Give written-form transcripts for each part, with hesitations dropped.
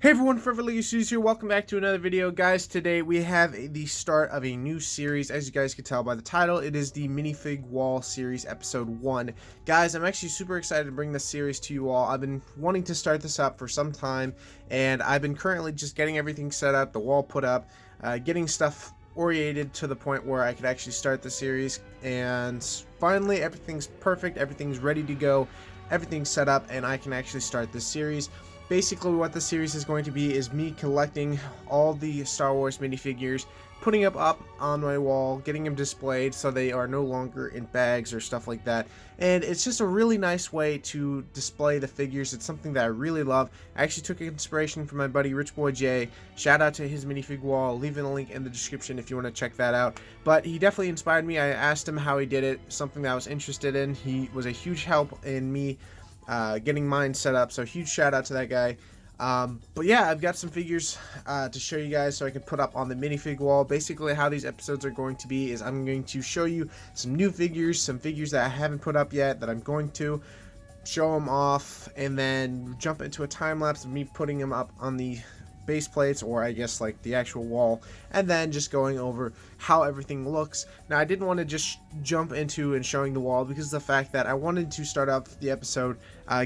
Hey everyone, Forever Legacies here. Welcome back to another video, guys. Today we have the start of a new series. As you guys can tell by the title, it is the Minifig Wall series, episode 1. Guys, I'm actually super excited to bring this series to you all. I've been wanting to start this up for some time, and I've been currently just getting everything set up, the wall put up, getting stuff oriented to the point where I could actually start the series. And finally, everything's perfect, everything's ready to go, everything's set up, and I can actually start this series. Basically, what the series is going to be is me collecting all the Star Wars minifigures, putting them up on my wall, getting them displayed so they are no longer in bags or stuff like that. And it's just a really nice way to display the figures. It's something that I really love. I actually took inspiration from my buddy RichBoyJhaes. Shout out to his minifig wall. Leave a link in the description if you want to check that out. But he definitely inspired me. I asked him how he did it, something that I was interested in. He was a huge help in me getting mine set up, so huge shout out to that guy. But yeah, I've got some figures to show you guys so I can put up on the minifig wall. Basically how these episodes are going to be is I'm going to show you some new figures, some figures that I haven't put up yet that I'm going to show them off, and then jump into a time lapse of me putting them up on the base plates, or I guess like the actual wall, and then just going over how everything looks. Now, I didn't want to just jump into and showing the wall because of the fact that I wanted to start off the episode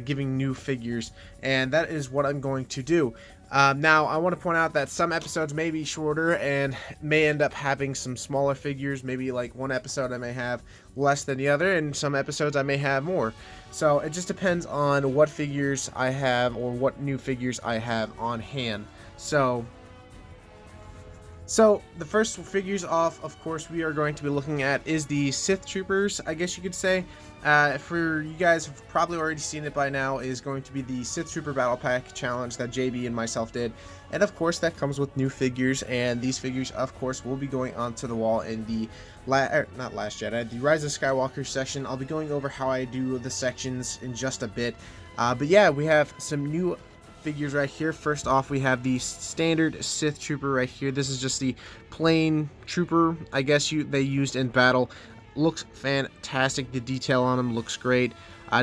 giving new figures, and that is what I'm going to do. Now, I want to point out that some episodes may be shorter and may end up having some smaller figures. Maybe like one episode I may have less than the other, and some episodes I may have more. So it just depends on what figures I have or what new figures I have on hand. So the first figures off, of course, we are going to be looking at is the Sith Troopers, I guess you could say. For you guys have probably already seen it by now, is going to be the Sith Trooper Battle Pack challenge that JB and myself did. And of course, that comes with new figures, and these figures, of course, will be going onto the wall in the not Last Jedi, the Rise of Skywalker section. I'll be going over how I do the sections in just a bit. But yeah, we have some new figures right here. First off, we have the standard Sith Trooper right here. This is just the plain trooper, I guess they used in battle. Looks fantastic. The detail on him looks great.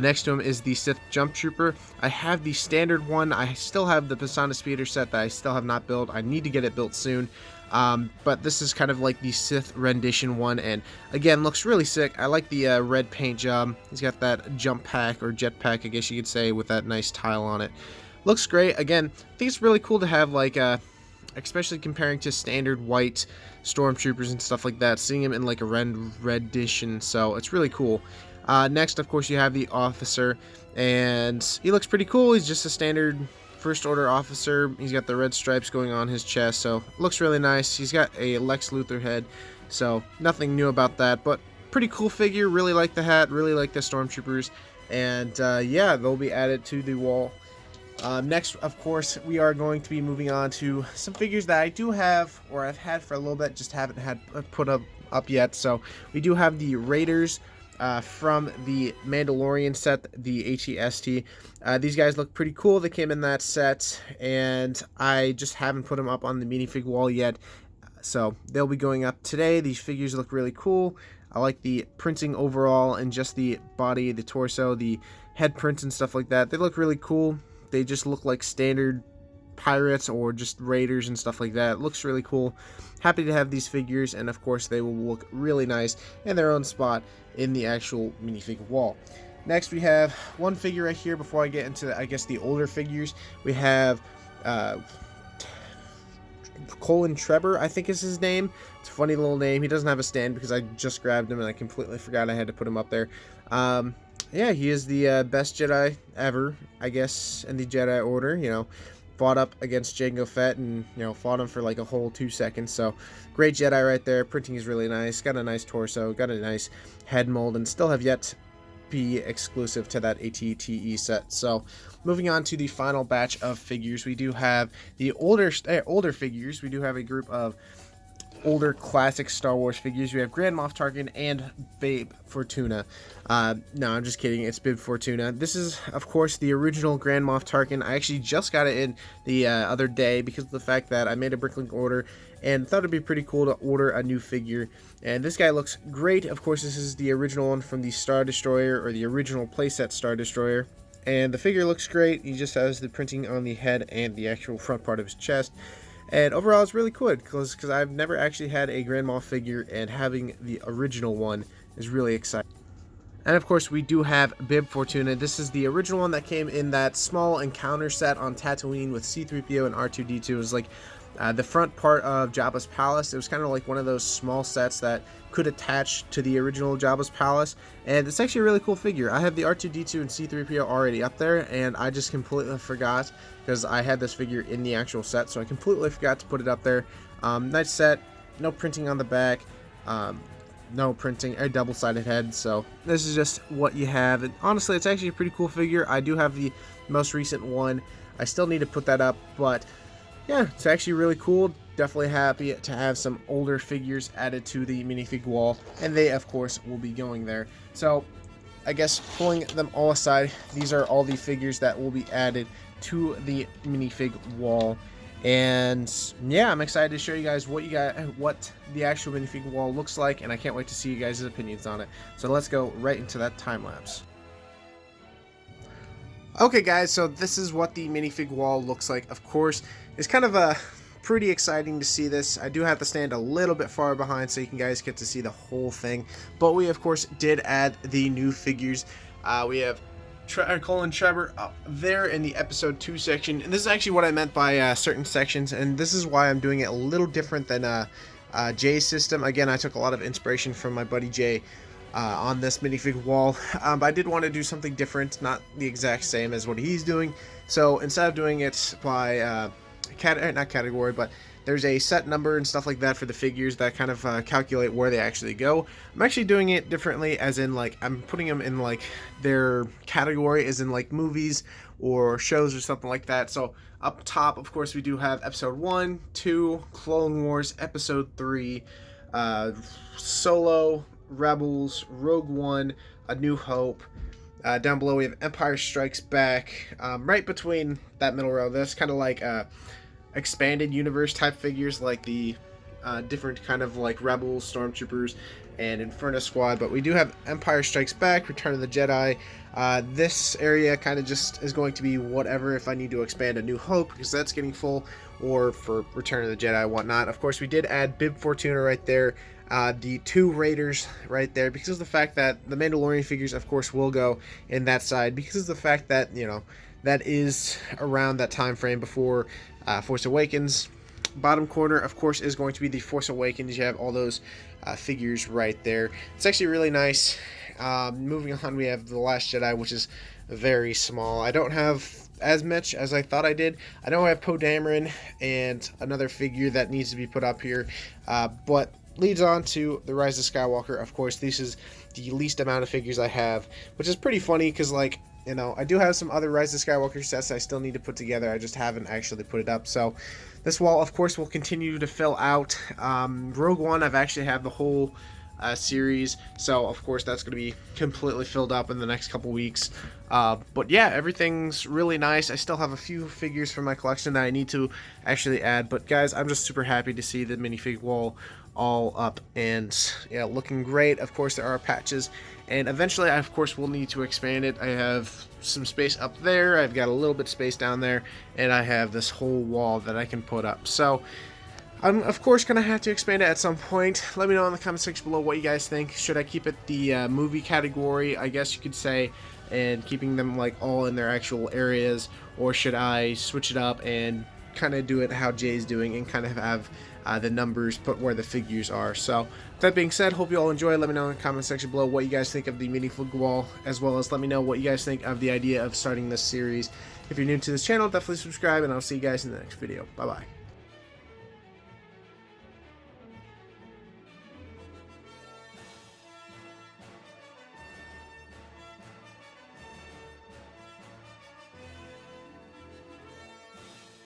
Next to him is the Sith Jump Trooper. I have the standard one. I still have the Persona Speeder set that I still have not built. I need to get it built soon. But this is kind of like the Sith rendition one, and again, looks really sick. I like the red paint job. He's got that jump pack or jet pack, I guess you could say, with that nice tile on it. Looks great. Again, I think it's really cool to have, like, especially comparing to standard white stormtroopers and stuff like that, seeing him in like a red edition, so it's really cool. Next, of course, you have the officer, and he looks pretty cool. He's just a standard First Order officer. He's got the red stripes going on his chest, so looks really nice. He's got a Lex Luthor head, so nothing new about that, but pretty cool figure. Really like the hat, really like the stormtroopers, and yeah, they'll be added to the wall. Next, of course, we are going to be moving on to some figures that I do have, or I've had for a little bit, just haven't had put up yet. So we do have the Raiders from the Mandalorian set, the HEST. These guys look pretty cool. They came in that set, and I just haven't put them up on the minifig wall yet. So they'll be going up today. These figures look really cool. I like the printing overall, and just the body, the torso, the head prints and stuff like that. They look really cool. They just look like standard pirates or just raiders and stuff like that. It looks really cool. Happy to have these figures, and of course they will look really nice in their own spot in the actual minifig wall. Next, we have one figure right here. Before I get into, I guess, the older figures, we have Colin Trevor, I think is his name. It's a funny little name. He doesn't have a stand because I just grabbed him and I completely forgot I had to put him up there. Yeah, he is the best Jedi ever, I guess, in the Jedi Order. You know, fought up against Jango Fett and, you know, fought him for like a whole 2 seconds. So, great Jedi right there. Printing is really nice. Got a nice torso, got a nice head mold, and still have yet to be exclusive to that ATTE set. So, moving on to the final batch of figures, we do have the older figures. We do have a group of older classic Star Wars figures. We have Grand Moff Tarkin and Babe Fortuna. No, I'm just kidding. It's Bib Fortuna. This is, of course, the original Grand Moff Tarkin. I actually just got it in the other day because of the fact that I made a Bricklink order and thought it'd be pretty cool to order a new figure. And this guy looks great. Of course, this is the original one from the Star Destroyer, or the original playset Star Destroyer. and the figure looks great. He just has the printing on the head and the actual front part of his chest. And overall, it's really cool because I've never actually had a Grand Moff figure, and having the original one is really exciting. And of course, we do have Bib Fortuna. This is the original one that came in that small encounter set on Tatooine with C-3PO and R2-D2. It was like the front part of Jabba's palace. It was kind of like one of those small sets that could attach to the original Jabba's palace, and it's actually a really cool figure. I have the R2-D2 and C-3PO already up there, and I just completely forgot because I had this figure in the actual set, so I completely forgot to put it up there. Nice set, no printing on the back, no printing, a double-sided head, so this is just what you have. And honestly, it's actually a pretty cool figure. I do have the most recent one. I still need to put that up, but yeah, it's actually really cool. Definitely happy to have some older figures added to the minifig wall, and they of course will be going there. So I guess pulling them all aside, these are all the figures that will be added to the minifig wall. And yeah, I'm excited to show you guys what the actual minifig wall looks like, and I can't wait to see you guys' opinions on it. So let's go right into that time lapse. Okay guys, so this is what the minifig wall looks like. Of course, it's kind of pretty exciting to see this. I do have to stand a little bit far behind so you guys get to see the whole thing. But we of course did add the new figures. We have Colin Trevor up there in the episode 2 section, and this is actually what I meant by certain sections, and this is why I'm doing it a little different than Jay's system. Again, I took a lot of inspiration from my buddy Jay on this minifig wall, but I did want to do something different, not the exact same as what he's doing. So instead of doing it by not category, but there's a set number and stuff like that for the figures that kind of calculate where they actually go. I'm actually doing it differently, as in like I'm putting them in like their category, as in like movies or shows or something like that. So up top, of course, we do have episode 1, 2, Clone Wars, episode 3, Solo, Rebels, Rogue One, A New Hope. Down below we have Empire Strikes Back. Right between that middle row, that's kind of like expanded universe type figures, like the different kind of like Rebels, Stormtroopers, and Inferno Squad. But we do have Empire Strikes Back, Return of the Jedi. This area kind of just is going to be whatever if I need to expand A New Hope, because that's getting full, or for Return of the Jedi, whatnot. Of course, we did add Bib Fortuna right there. The 2 Raiders right there, because of the fact that the Mandalorian figures of course will go in that side, because of the fact that, you know, that is around that time frame before Force Awakens. Bottom corner of course is going to be the Force Awakens. You have all those figures right there. It's actually really nice. Moving on, we have The Last Jedi, which is very small. I don't have as much as I thought I did. I know I have Poe Dameron and another figure that needs to be put up here, but leads on to The Rise of Skywalker. Of course, this is the least amount of figures I have, which is pretty funny because, like, you know, I do have some other Rise of Skywalker sets I still need to put together. I just haven't actually put it up. So this wall, of course, will continue to fill out. Rogue One, I've actually had the whole series, so of course that's going to be completely filled up in the next couple weeks. But yeah, everything's really nice. I still have a few figures from my collection that I need to actually add, but guys, I'm just super happy to see the minifig wall all up and yeah, looking great. Of course, there are patches, and eventually I of course will need to expand it. I have some space up there, I've got a little bit of space down there, and I have this whole wall that I can put up. So I'm of course gonna have to expand it at some point. Let me know in the comment section below what you guys think. Should I keep it the movie category, I guess you could say, and keeping them like all in their actual areas, or should I switch it up and kind of do it how Jay's doing and kind of have the numbers put where the figures are? So with that being said, hope you all enjoy. Let me know in the comment section below what you guys think of the minifig wall, as well as let me know what you guys think of the idea of starting this series. If you're new to this channel, definitely subscribe, and I'll see you guys in the next video. Bye bye.